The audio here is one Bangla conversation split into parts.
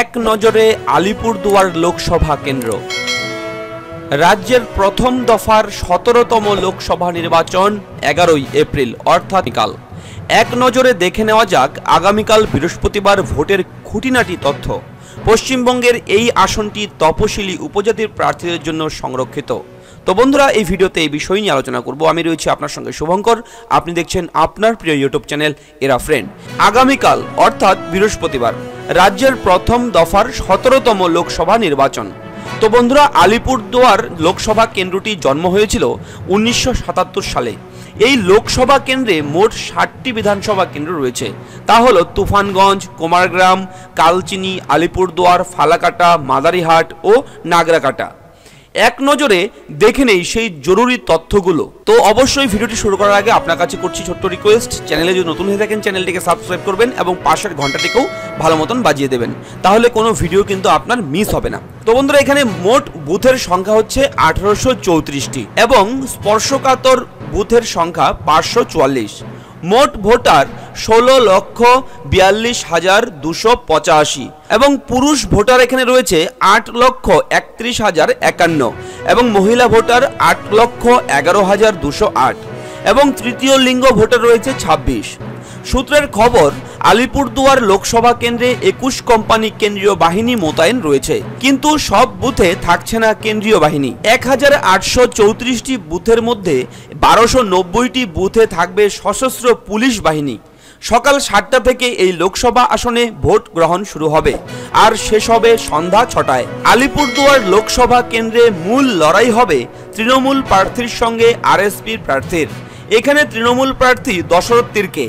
এক নজরে আলিপুরদুয়ার লোকসভা কেন্দ্র। রাজ্যের প্রথম দফার 17তম লোকসভা নির্বাচন 11ই এপ্রিল অর্থাৎ কাল। এক নজরে দেখে নেওয়া যাক আগামীকাল বৃহস্পতিবার ভোটের খুঁটিনাটি তথ্য। পশ্চিমবঙ্গের এই আসনটি তপশিলি উপজাতির প্রার্থীদের জন্য সংরক্ষিত। তো বন্ধুরা, এই ভিডিওতে এই বিষয় নিয়ে আলোচনা করব। আমি রয়েছি আপনার সঙ্গে শুভঙ্কর, আপনি দেখছেন আপনার প্রিয় ইউটিউব চ্যানেল এরা ফ্রেন্ড। আগামীকাল অর্থাৎ বৃহস্পতিবার রাজ্যের প্রথম দফার 17তম লোকসভা নির্বাচন। তো বন্ধুরা, আলিপুরদুয়ার লোকসভা কেন্দ্রটি জন্ম হয়েছিল 1977 সালে। এই লোকসভা কেন্দ্রে মোট 60টি বিধানসভা কেন্দ্র রয়েছে। তা হলো তুফানগঞ্জ, কুমারগ্রাম, কালচিনি, আলিপুরদুয়ার, ফালাকাটা, মাদারিহাট ও নাগরাকাটা। এক নজরে দেখে নেই সেই জরুরি তথ্যগুলো। তো অবশ্যই ভিডিওটি শুরু করার আগে আপনার কাছে করছি ছোট্ট রিকোয়েস্ট, চ্যানেলে যদি নতুন হয়ে থাকেন চ্যানেলটিকে সাবস্ক্রাইব করবেন এবং পাশের ঘন্টাটিকেও ভালো মতন বাজিয়ে দেবেন, তাহলে কোনো ভিডিও কিন্তু আপনার মিস হবে না। তো বন্ধুরা, এখানে মোট বুথের সংখ্যা হচ্ছে 1834টি এবং স্পর্শকাতর বুথের সংখ্যা 544। মোট ভোটার 16,42,285 এবং পুরুষ ভোটার এখানে রয়েছে 8,31,051 এবং মহিলা ভোটার 8,11,208 এবং তৃতীয় লিঙ্গ ভোটার রয়েছে 26। সূত্রের খবর, আলিপুরদুয়ার লোকসভা কেন্দ্রে 21 কোম্পানি কেন্দ্রীয় বাহিনী মোতায়েন রয়েছে, কিন্তু সব বুথে থাকছে না কেন্দ্রীয় বাহিনী। 1834টি বুথের মধ্যে 1290টি বুথে থাকবে সশস্ত্র পুলিশ বাহিনী। সকাল 7টা থেকে এই লোকসভা আসনে ভোট গ্রহণ শুরু হবে আর শেষ হবে সন্ধ্যা 6টায়। আলিপুরদুয়ার লোকসভা কেন্দ্রে মূল লড়াই হবে তৃণমূল প্রার্থীর সঙ্গে আরএসপির প্রার্থীর। এখানে তৃণমূল প্রার্থী দশরথ তির্কে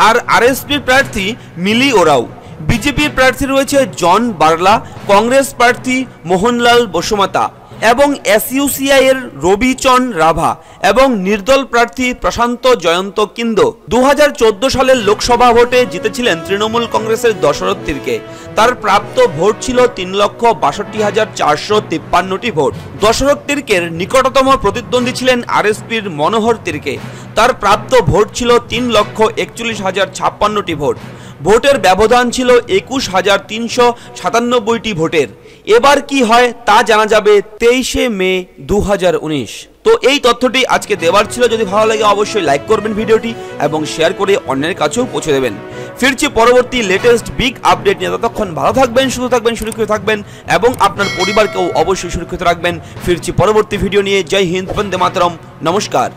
আর আরএসপির প্রার্থী মিলি ওরাও। বিজেপির প্রার্থী রয়েছে জন বার্লা, কংগ্রেস প্রার্থী মোহনলাল বসুমাতা এবং এসইউসিআই এর রবিচন রাভা এবং নির্দল প্রার্থী প্রশান্ত জয়ন্ত কিন্দো। 2014 সালের লোকসভা ভোটে জিতেছিলেন তৃণমূল কংগ্রেসের দশরথ তির্কে। তার প্রাপ্ত ভোট ছিল 3,62,453টি ভোট। দশরথ তির্কের নিকটতম প্রতিদ্বন্দ্বী ছিলেন আরএসপির মনোহর তির্কে। তার প্রাপ্ত ভোট ছিল 3,41,056টি ভোট। ভোটের ব্যবধান ছিল 21,397টি ভোটের। এবার কি হয় তা জানা যাবে 23শে মে 2019। তো এই তথ্যটি আজকে দেওয়ার ছিল। যদি ভালো লাগে অবশ্যই লাইক করবেন ভিডিওটি এবং শেয়ার করে অন্যের কাছেও পৌঁছে দেবেন। ফিরছি পরবর্তী লেটেস্ট বিগ আপডেট নিয়ে। ততক্ষণ ভালো থাকবেন, সুস্থ থাকবেন, সুরক্ষিত থাকবেন এবং আপনার পরিবারকেও অবশ্যই সুরক্ষিত রাখবেন। ফিরছি পরবর্তী ভিডিও নিয়ে। জয় হিন্দ, বন্দে মাতরম, নমস্কার।